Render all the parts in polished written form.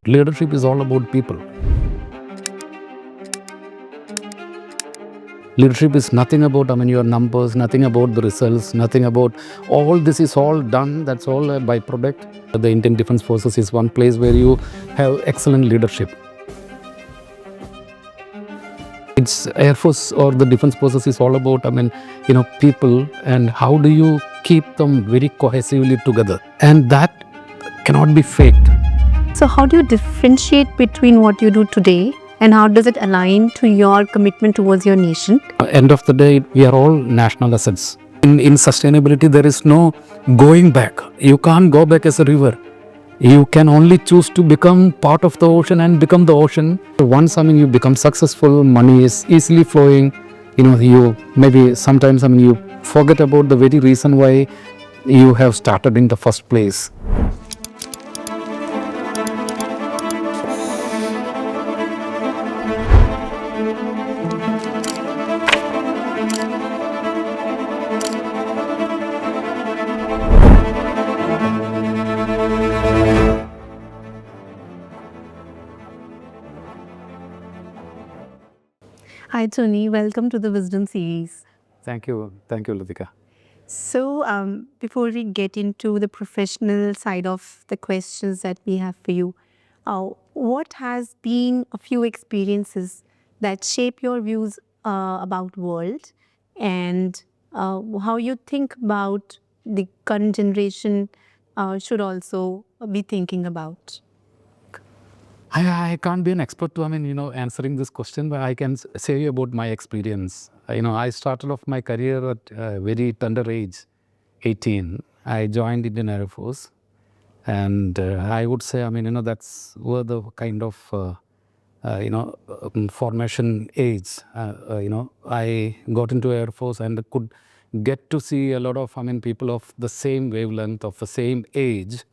Leadership is all about people. Leadership is nothing about, your numbers, nothing about the results, nothing about all this is all done. That's all a byproduct. The Indian Defence Forces is one place where you have excellent leadership. It's Air Force or the Defence Forces is all about, people, and how do you keep them very cohesively together. And that cannot be faked. So how do you differentiate between what you do today and how does it align to your commitment towards your nation? End of the day, we are all national assets. In sustainability, there is no going back. You can't go back as a river. You can only choose to become part of the ocean and become the ocean. Once you become successful, money is easily flowing. You maybe sometimes you forget about the very reason why you have started in the first place. Hi Tony, welcome to the Wisdom series. Thank you, Latika. So before we get into the professional side of the questions that we have for you, what has been a few experiences that shape your views about world and how you think about the current generation should also be thinking about? I can't be an expert to answering this question, but I can say you about my experience. I started off my career at a very tender age, 18. I joined Indian Air Force, and I would say that's were the kind of formation age. I got into Air Force and could get to see a lot of people of the same wavelength, of the same age.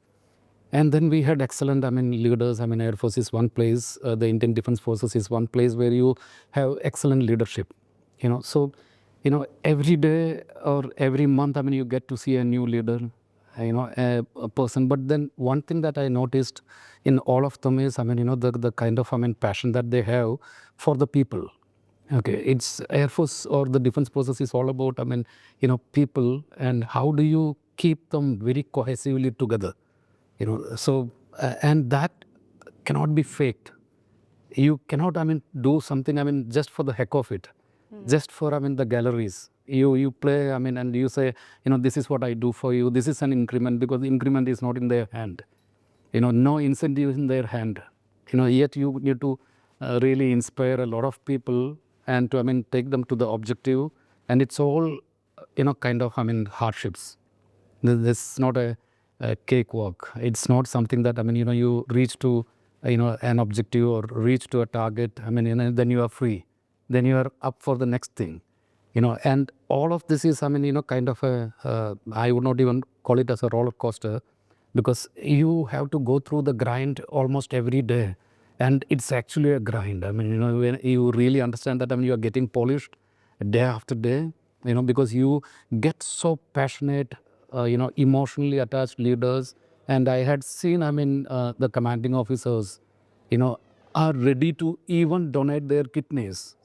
And then we had excellent, leaders. Air Force is one place. The Indian Defence Forces is one place where you have excellent leadership. So, every day or every month, you get to see a new leader, a person. But then one thing that I noticed in all of them is, the kind of, passion that they have for the people. Okay, it's Air Force or the Defence Forces is all about, people, and how do you keep them very cohesively together. So and that cannot be faked. You cannot do something just for the heck of it, just for the galleries. You play and you say this is what I do for you. This is an increment, because the increment is not in their hand. No incentive is in their hand. Yet you need to really inspire a lot of people and to take them to the objective. And it's all kind of hardships. This is not a cakewalk. It's not something that you reach to an objective or reach to a target. Then you are free. Then you are up for the next thing. And all of this is kind of a I would not even call it as a roller coaster, because you have to go through the grind almost every day. And it's actually a grind. When you really understand that you are getting polished day after day, because you get so passionate, emotionally attached leaders. And I had seen, the commanding officers, are ready to even donate their kidneys,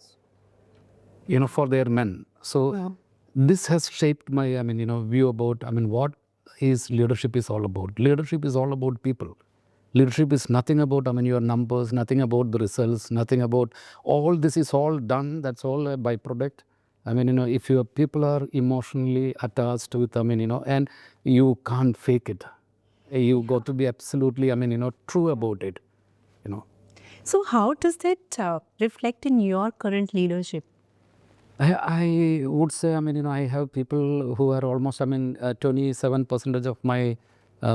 for their men. So this has shaped my, view about, what is leadership is all about. Leadership is all about people. Leadership is nothing about, your numbers, nothing about the results, nothing about all this is all done. That's all a byproduct. If your people are emotionally attached with, and you can't fake it. You got to be absolutely, true about it, So how does that reflect in your current leadership? I would say, I have people who are almost, 27% of my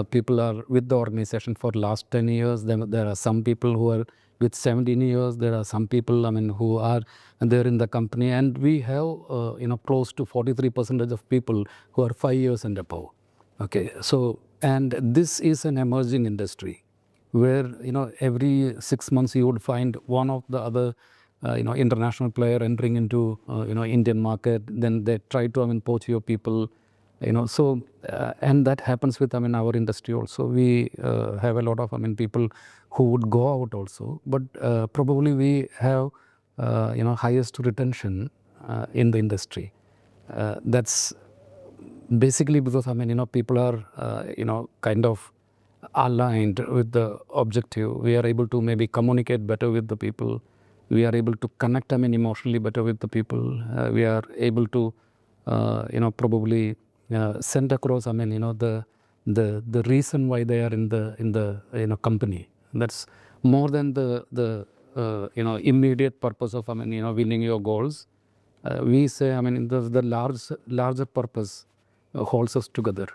people are with the organization for last 10 years. There are some people who are with 17 years. There are some people, who are there in the company. And we have, close to 43% of people who are 5 years and above. Okay, so, and this is an emerging industry where, every 6 months you would find one of the other international player entering into Indian market. Then they try to poach your people, so And that happens with, our industry also. We have a lot of, people who would go out also, but probably we have, highest retention in the industry. That's basically because, people are, kind of aligned with the objective. We are able to maybe communicate better with the people. We are able to connect, emotionally better with the people. We are able to, probably send across, the reason why they are in the company. That's more than the immediate purpose of, winning your goals. We say, the larger purpose holds us together.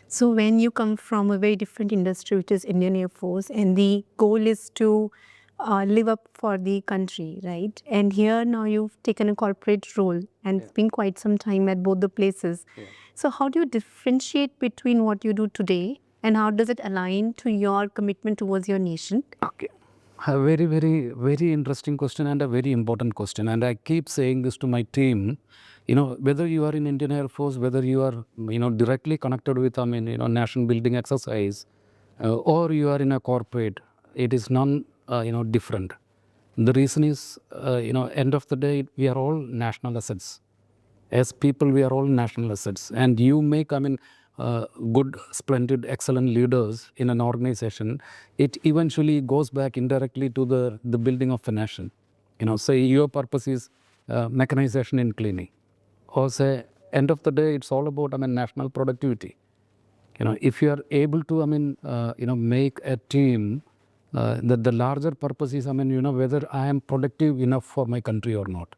So when you come from a very different industry, which is Indian Air Force, and the goal is to live up for the country, right? And here now you've taken a corporate role and it's been quite some time at both the places. So how do you differentiate between what you do today and how does it align to your commitment towards your nation? Okay. A very, very, very interesting question and a very important question. And I keep saying this to my team, whether you are in Indian Air Force, whether you are, directly connected with, nation building exercise, or you are in a corporate, it is none, different. The reason is, end of the day, we are all national assets. As people, we are all national assets. And you make, good, splendid, excellent leaders in an organization, it eventually goes back indirectly to the building of a nation. Say your purpose is mechanization in cleaning. Or say, end of the day, it's all about, national productivity. If you are able to, make a team, the larger purpose is, whether I am productive enough for my country or not.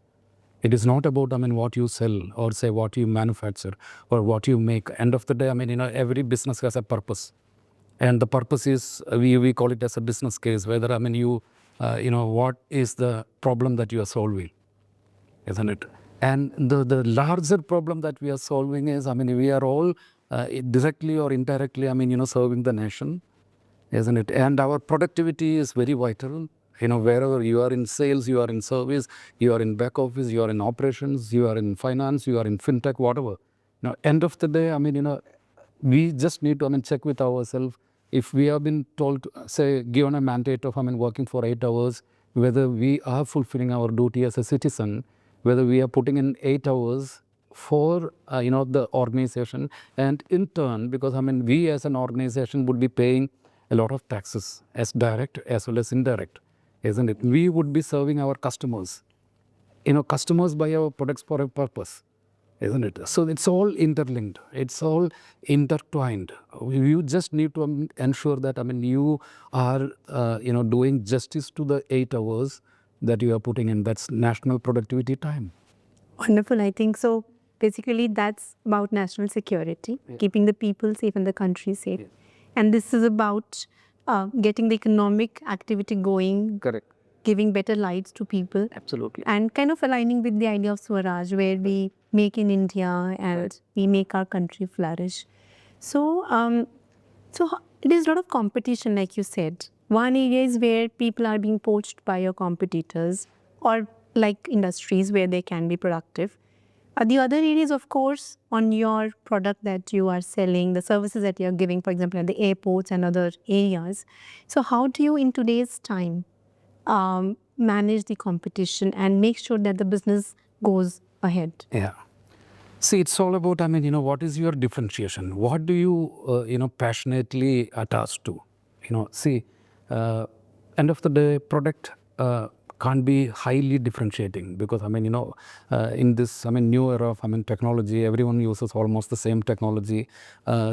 It is not about, what you sell or say what you manufacture or what you make. End of the day, every business has a purpose. And the purpose is, we call it as a business case, whether, you, what is the problem that you are solving, isn't it? And the larger problem that we are solving is, we are all directly or indirectly, serving the nation, isn't it? And our productivity is very vital. Wherever you are in sales, you are in service, you are in back office, you are in operations, you are in finance, you are in fintech, whatever. Now, end of the day, we just need to, check with ourselves. If we have been told, say, given a mandate of, working for 8 hours, whether we are fulfilling our duty as a citizen, whether we are putting in 8 hours for, the organization, and in turn, because, we as an organization would be paying a lot of taxes as direct as well as indirect, isn't it? We would be serving our customers. Customers buy our products for a purpose, isn't it? So it's all interlinked. It's all intertwined. You just need to ensure that, you are, doing justice to the 8 hours that you are putting in. That's national productivity time. Wonderful. I think so. Basically, that's about national security, keeping the people safe and the country safe. And this is about getting the economic activity going, Correct. giving better lives to people. Absolutely. And kind of aligning with the idea of Swaraj, where we make in India and we make our country flourish. So, it is a lot of competition, like you said. One area is where people are being poached by your competitors, or like industries where they can be productive. The other areas, of course, on your product that you are selling, the services that you are giving, for example, at the airports and other areas. So how do you, in today's time, manage the competition and make sure that the business goes ahead? Yeah. See, it's all about, what is your differentiation? What do you, passionately attach to? See, end of the day, product can't be highly differentiating because, in this, new era of, technology, everyone uses almost the same technology,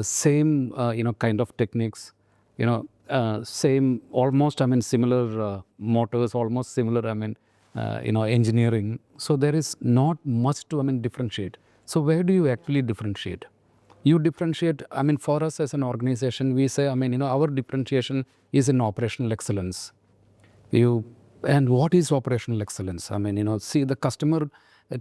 same, kind of techniques, same, almost, similar motors, almost similar, engineering. So there is not much to, differentiate. So where do you actually differentiate? You differentiate, for us as an organization, we say, our differentiation is in operational excellence. And what is operational excellence? See the customer,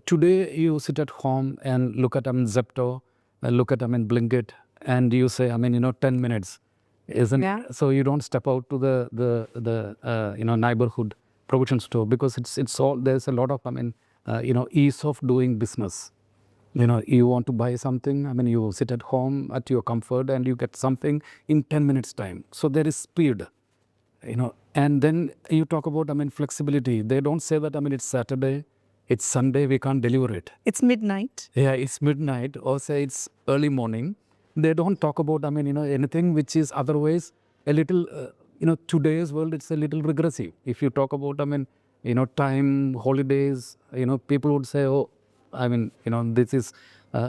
today you sit at home and look at, Zepto, look at, Blinkit, and you say, 10 minutes. So you don't step out to the neighborhood provision store because it's all, there's a lot of, ease of doing business. You want to buy something, you sit at home at your comfort and you get something in 10 minutes time. So there is speed, and then you talk about, flexibility. They don't say that, it's Saturday, it's Sunday, we can't deliver it. It's midnight. Yeah, it's midnight, or say it's early morning. They don't talk about, anything which is otherwise a little, today's world, it's a little regressive. If you talk about, time, holidays, people would say, oh, this is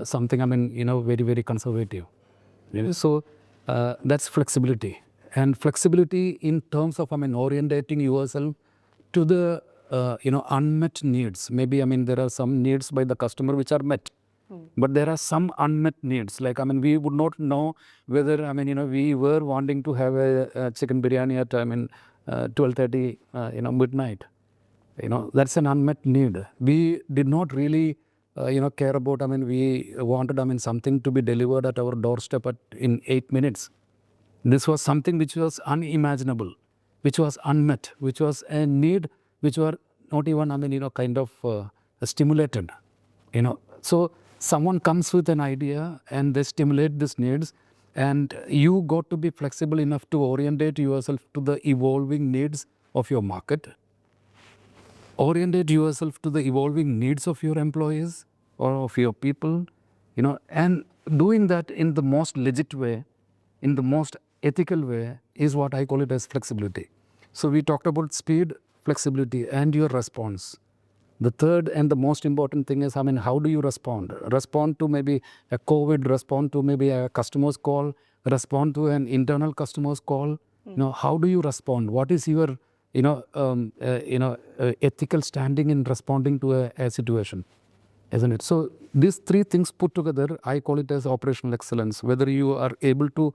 something, very, very conservative. So that's flexibility. And flexibility in terms of, orientating yourself to the, unmet needs. Maybe, there are some needs by the customer which are met. But there are some unmet needs. Like, we would not know whether, we were wanting to have a chicken biryani at, 12:30, midnight. That's an unmet need. We did not really, care about, we wanted, something to be delivered at our doorstep in 8 minutes. This was something which was unimaginable, which was unmet, which was a need which were not even, kind of stimulated. So someone comes with an idea and they stimulate these needs, and you got to be flexible enough to orientate yourself to the evolving needs of your market, orientate yourself to the evolving needs of your employees or of your people, and doing that in the most legit way, in the most ethical way, is what I call it as flexibility. So we talked about speed, flexibility, and your response. The third and the most important thing is, how do you respond? Respond to maybe a COVID, respond to maybe a customer's call, respond to an internal customer's call. How do you respond? What is your, ethical standing in responding to a situation, isn't it? So these three things put together, I call it as operational excellence. Whether you are able to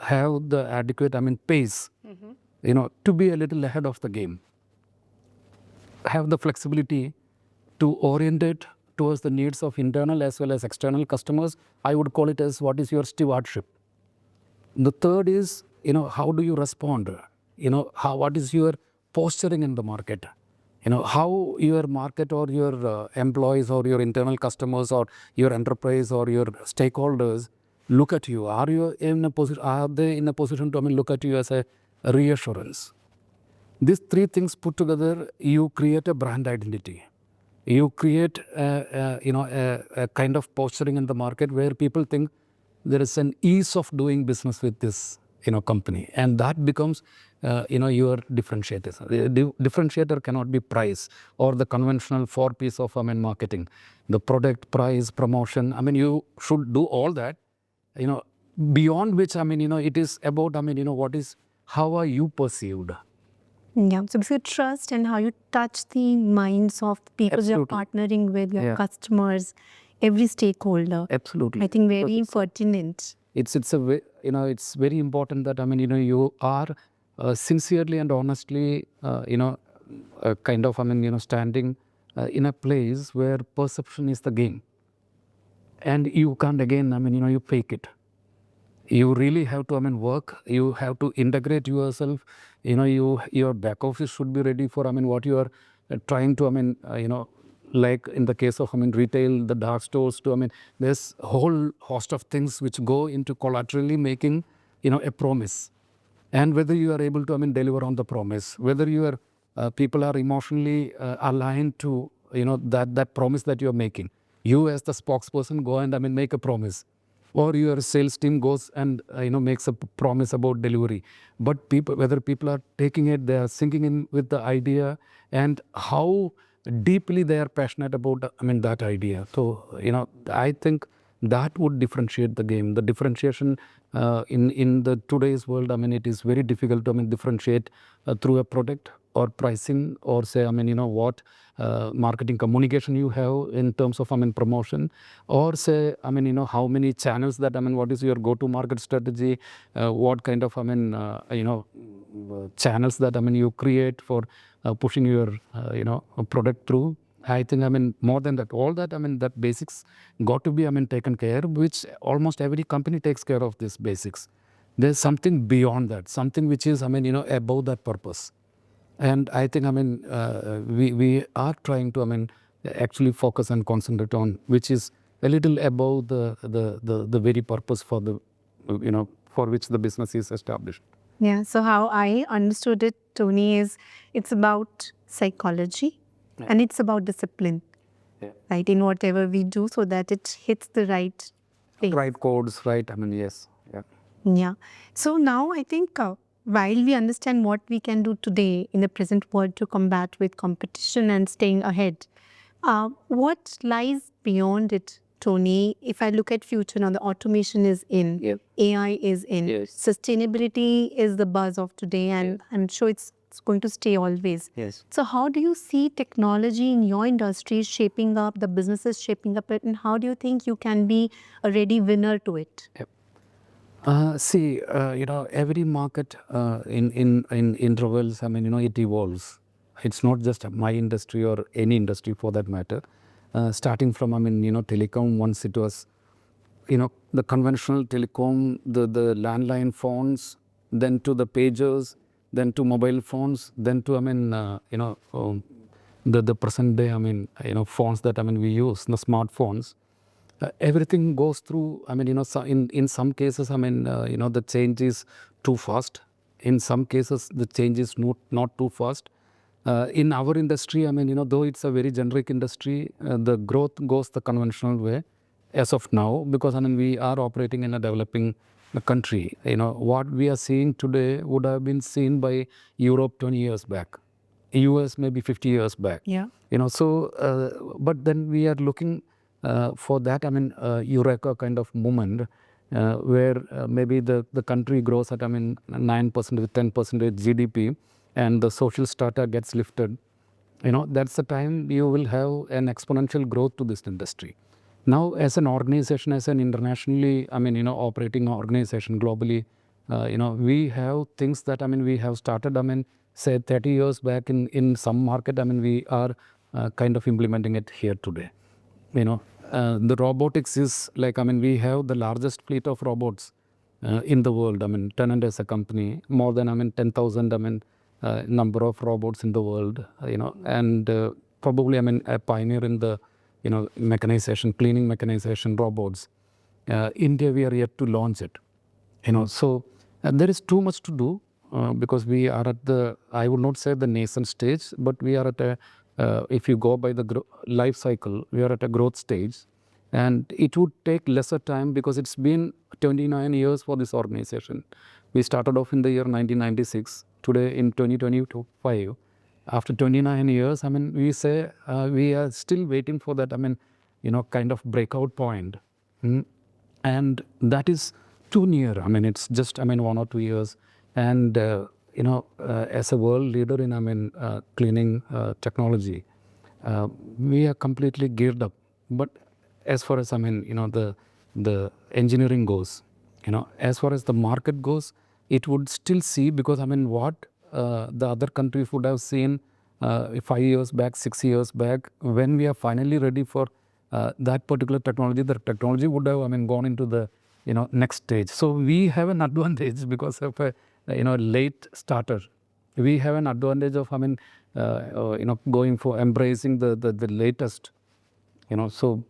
have the adequate, pace, to be a little ahead of the game, have the flexibility to orientate towards the needs of internal as well as external customers. I would call it as what is your stewardship. The third is, how do you respond? What is your posturing in the market? How your market or your employees or your internal customers or your enterprise or your stakeholders look at you. Are they in a position to look at you as a reassurance? These three things put together, you create a brand identity. You create a kind of posturing in the market where people think there is an ease of doing business with this company, and that becomes your differentiator. The differentiator cannot be price or the conventional 4 P's of marketing, the product, price, promotion. You should do all that. Beyond which it is about how are you perceived. Yeah, so basically trust and how you touch the minds of the people you're Absolutely. partnering with, your Yeah. customers, every stakeholder. Absolutely. I think very pertinent. It's it's very important that you are sincerely and honestly kind of standing in a place where perception is the game, and you can't again you fake it. You really have to work. You have to integrate yourself. Your back office should be ready for what you are trying to like in the case of retail, the dark stores, to there's a whole host of things which go into collaterally making a promise, and whether you are able to deliver on the promise, whether your people are emotionally aligned to that promise that you are making. You as the spokesperson go and make a promise, or your sales team goes and makes a promise about delivery. But whether people are taking it, they are sinking in with the idea, and how deeply they are passionate about that idea. So I think that would differentiate the game. The differentiation in the today's world, it is very difficult to differentiate through a product or pricing, or say what marketing communication you have in terms of promotion, or say how many channels that what is your go-to market strategy, what kind of channels that you create for pushing your product through. I think more than that, all that that basics got to be taken care, which almost every company takes care of these basics. There's something beyond that, something which is above that purpose. And I think we are trying to actually focus and concentrate on, which is a little above the very purpose for the, for which the business is established. Yeah. So how I understood it, Tony, is it's about psychology and it's about discipline, right? In whatever we do, so that it hits the right place. Right codes, right? Yes. Yeah. Yeah. So now I think while we understand what we can do today in the present world to combat with competition and staying ahead, what lies beyond it, Tony? If I look at future now, the automation is in, Yeah. AI is in, sustainability is the buzz of today, and I'm sure it's going to stay always. Yes. So how do you see technology in your industry shaping up, the businesses shaping up it, and how do you think you can be a ready winner to it? Yep. See, every market in intervals, it evolves. It's not just my industry or any industry for that matter. Starting from, telecom, once it was, the conventional telecom, the landline phones, then to the pagers, then to mobile phones, then to, the present day, phones that, we use, the smartphones. Everything goes through, in some cases, the change is too fast. In some cases, the change is not too fast. In our industry, though it's a very generic industry, the growth goes the conventional way as of now, because we are operating in a developing country. What we are seeing today would have been seen by Europe 20 years back, US maybe 50 years back. Yeah. But then we are looking for that, eureka kind of moment, where maybe the country grows at 9% with 10% GDP, and the social strata gets lifted. That's the time you will have an exponential growth to this industry. Now, as an organization, as an internationally, operating organization globally, we have things that, we have started, say 30 years back in some market, we are kind of implementing it here today. The robotics is like, we have the largest fleet of robots in the world. Tennant as a company, more than, 10,000, number of robots in the world, and probably, a pioneer in the, mechanization, cleaning mechanization robots. India, we are yet to launch it. So there is too much to do because we are at the, I would not say the nascent stage, but we are at a, if you go by the life cycle, we are at a growth stage, and it would take lesser time because it's been 29 years for this organization. We started off in the year 1996. Today in 2025, after 29 years, we say we are still waiting for that, kind of breakout point. And that is too near. It's just, 1 or 2 years. And, as a world leader in, cleaning technology, we are completely geared up. But as far as, the engineering goes, as far as the market goes, it would still see, because, what the other countries would have seen 5 years back, 6 years back, when we are finally ready for that particular technology, the technology would have, gone into the, next stage. So we have an advantage because of a, late starter. We have an advantage of, going for embracing the latest, so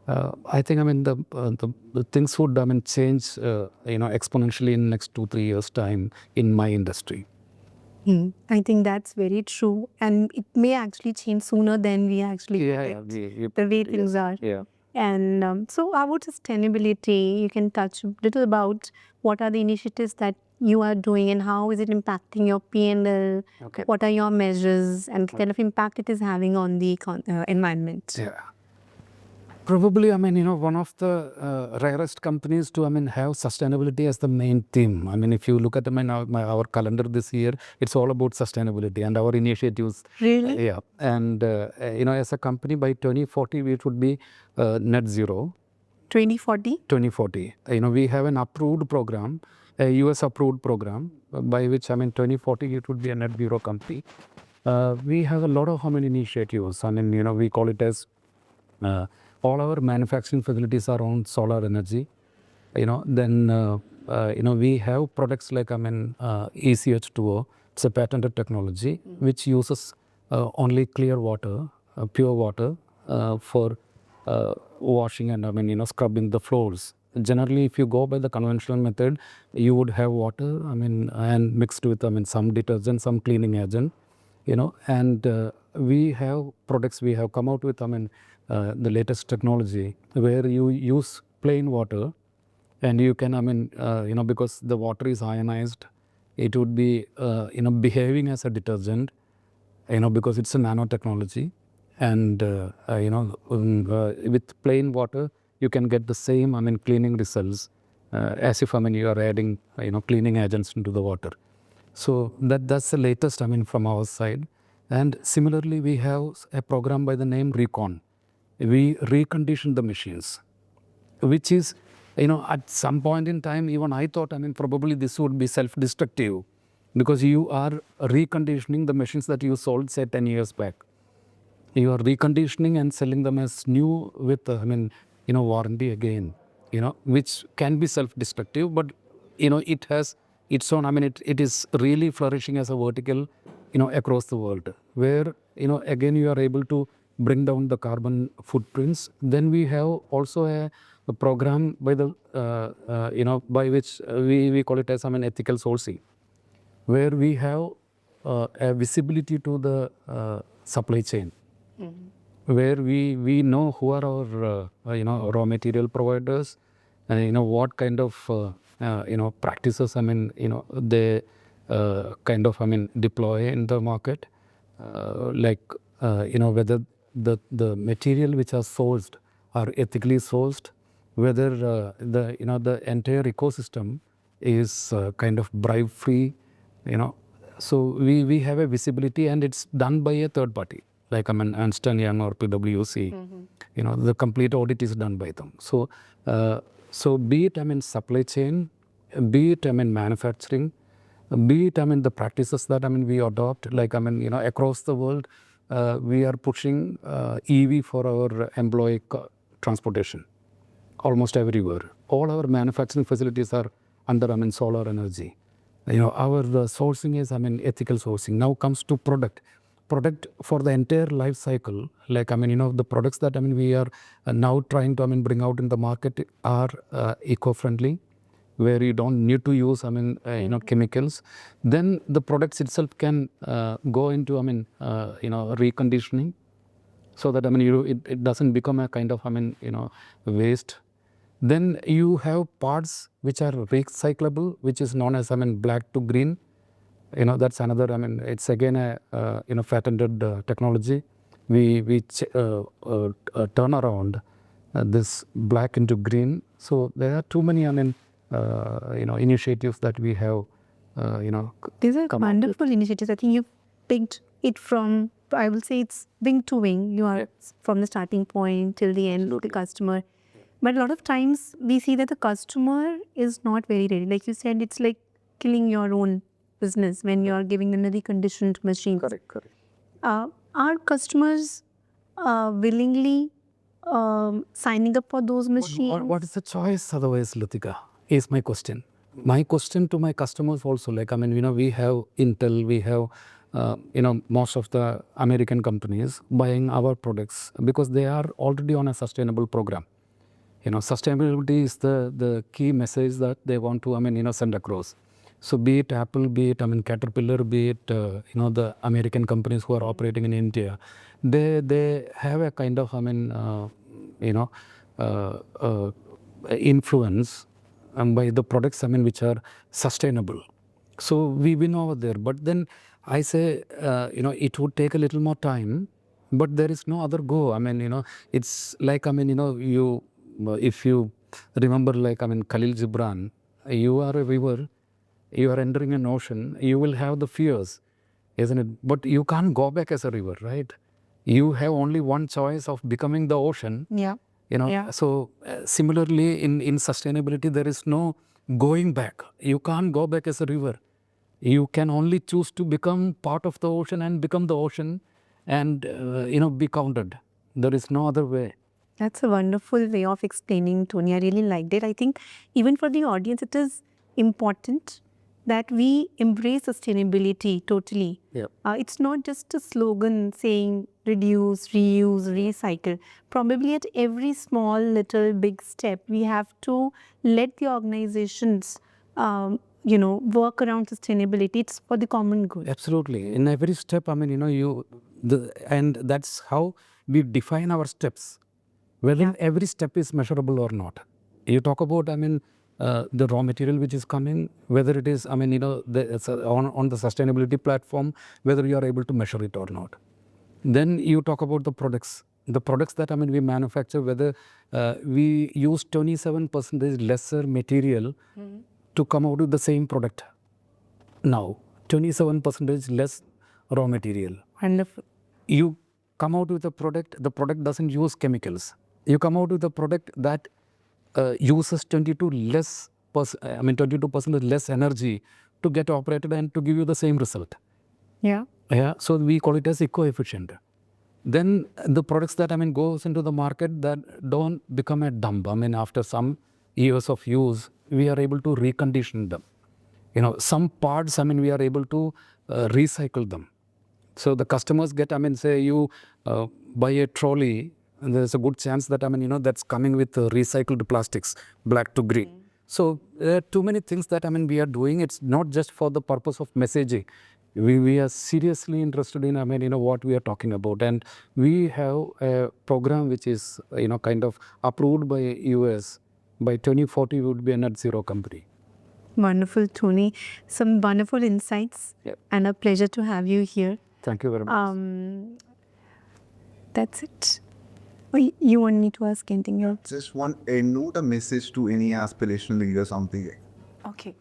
I think, the things would, change, exponentially in next 2-3 years time in my industry. I think that's very true, and it may actually change sooner than we actually expect, the way things are. Yeah. And so about sustainability, you can touch a little about what are the initiatives that you are doing and how is it impacting your P&L, Okay. what are your measures and kind of impact it is having on the environment. Yeah. Probably, one of the rarest companies to, have sustainability as the main theme. If you look at our calendar this year, it's all about sustainability and our initiatives. Really? Yeah. And, as a company by 2040, we should be net zero. 2040? 2040. We have an approved program, a US approved program, by which, 2040, it would be a net zero company. We have a lot of initiatives. We call it as all our manufacturing facilities are on solar energy. Then we have products like ECH2O. It's a patented technology which uses only clear water, pure water for washing and scrubbing the floors. Generally, if you go by the conventional method, you would have water, and mixed with, some detergent, some cleaning agent, and we have products, we have come out with, the latest technology where you use plain water and you can, because the water is ionized, it would be, behaving as a detergent, because it's a nanotechnology. And, with plain water, you can get the same, cleaning results as if, you are adding, cleaning agents into the water. So that's the latest, from our side. And similarly, we have a program by the name Recon. We recondition the machines, which is, at some point in time, even I thought, probably this would be self-destructive because you are reconditioning the machines that you sold, say, 10 years back. You are reconditioning and selling them as new with, warranty again, which can be self-destructive, but, it has its own, it is really flourishing as a vertical, across the world, where, again, you are able to bring down the carbon footprints. Then we have also a program by the, by which we call it as, ethical sourcing, where we have a visibility to the supply chain, where we know who are our raw material providers, and what kind of practices they kind of deploy in the market, like whether the material which are sourced are ethically sourced, whether the entire ecosystem is kind of bribe free, so we have a visibility, and it's done by a third party, like Ernst & Young or PwC. The complete audit is done by them. So so be it supply chain, be it manufacturing, be it the practices that we adopt, like across the world, we are pushing EV for our employee transportation almost everywhere. All our manufacturing facilities are under solar energy. Our sourcing is ethical sourcing. Now comes to product for the entire life cycle, like the products that we are now trying to bring out in the market are eco-friendly, where you don't need to use chemicals. Then the products itself can go into reconditioning, so that it doesn't become a kind of waste. Then you have parts which are recyclable, which is known as black to green. That's another, it's again a patented technology. We turn around this black into green. So there are too many initiatives that we have. These are wonderful initiatives. I think you picked it from, I will say it's wing to wing. You are from the starting point till the end, the customer. But a lot of times we see that the customer is not very ready. Like you said, it's like killing your own business when you are giving them a reconditioned machine. Correct. Are customers willingly signing up for those machines? What is the choice otherwise, Latika, is my question. My question to my customers also, like, we have Intel, we have, most of the American companies buying our products because they are already on a sustainable program. Sustainability is the key message that they want to, send across. So be it Apple, be it, Caterpillar, be it, the American companies who are operating in India, they have a kind of, influence by the products, which are sustainable. So we win over there. But then I say, it would take a little more time, but there is no other go. It's like, if you remember, like, Khalil Gibran, you are a river, you are entering an ocean, you will have the fears, isn't it? But you can't go back as a river, right? You have only one choice of becoming the ocean. Yeah. So similarly in sustainability, there is no going back. You can't go back as a river. You can only choose to become part of the ocean and become the ocean and, be counted. There is no other way. That's a wonderful way of explaining, Tony. I really liked it. I think even for the audience, it is important that we embrace sustainability totally. Yep. It's not just a slogan saying reduce, reuse, recycle. Probably at every small, little, big step, we have to let the organizations, work around sustainability. It's for the common good. Absolutely. In every step, and that's how we define our steps, whether every step is measurable or not. You talk about, the raw material which is coming, whether it is, on the sustainability platform, whether you are able to measure it or not. Then you talk about the products that we manufacture, whether we use 27% lesser material to come out with the same product. Now, 27% less raw material. Wonderful. You come out with a product, the product doesn't use chemicals. You come out with a product that uses 22% less energy to get operated and to give you the same result. Yeah. Yeah, so we call it as eco-efficient. Then the products that goes into the market that don't become a dump. After some years of use, we are able to recondition them. Some parts, we are able to recycle them. So the customers get, say you buy a trolley, and there's a good chance that, that's coming with recycled plastics, black to green. So there are too many things that, we are doing. It's not just for the purpose of messaging. We are seriously interested in, what we are talking about. And we have a program which is, kind of approved by US. By 2040, we would be a net zero company. Wonderful, Tony. Some wonderful insights. Yep. And a pleasure to have you here. Thank you very much. That's it. Oh, you want me to ask anything else? Just one note, a message to any aspirational leader, something. Okay.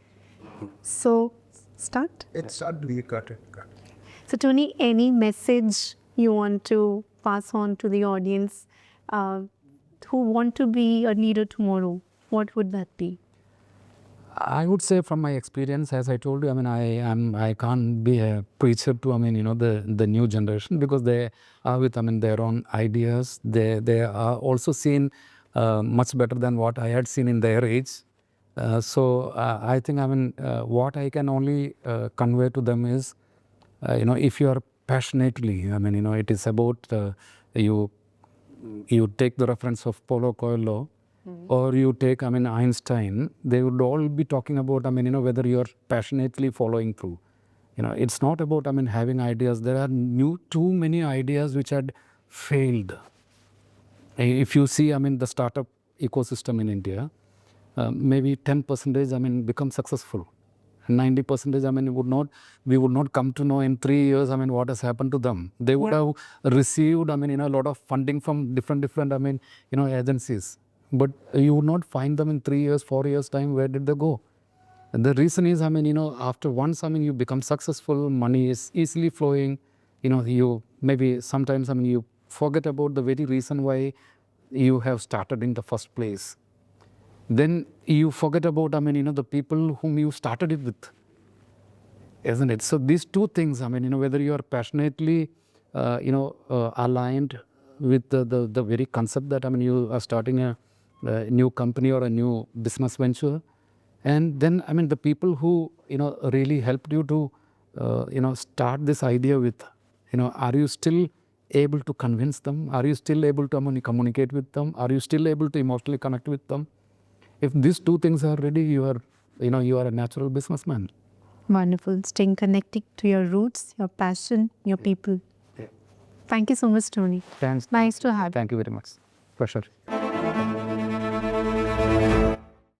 So, start? It's start cut it. So, Tony, any message you want to pass on to the audience who want to be a leader tomorrow? What would that be? I would say from my experience, as I told you, I can't be a preacher to, the new generation, because they are with, their own ideas. They are also seen much better than what I had seen in their age. So I think, what I can only convey to them is, if you are passionately, it is about you take the reference of Paulo Coelho, or you take, Einstein, they would all be talking about, whether you are passionately following through. It's not about, having ideas. There are too many ideas which had failed. If you see, the startup ecosystem in India, maybe 10%, become successful. 90%, we would not come to know in 3 years, what has happened to them. They would have received, a lot of funding from different, agencies. But you would not find them in 3 years, 4 years time. Where did they go? And the reason is, after once, you become successful, money is easily flowing. You maybe sometimes, you forget about the very reason why you have started in the first place. Then you forget about, the people whom you started it with, isn't it? So these two things, whether you are passionately, aligned with the very concept that, you are starting a new company or a new business venture, and then, the people who, really helped you to, start this idea with, are you still able to convince them? Are you still able to communicate with them? Are you still able to emotionally connect with them? If these two things are ready, you are a natural businessman. Wonderful. Staying connected to your roots, your passion, your people. Yeah. Thank you so much, Tony. Thanks. Nice to have you. Thank you very much. Pleasure.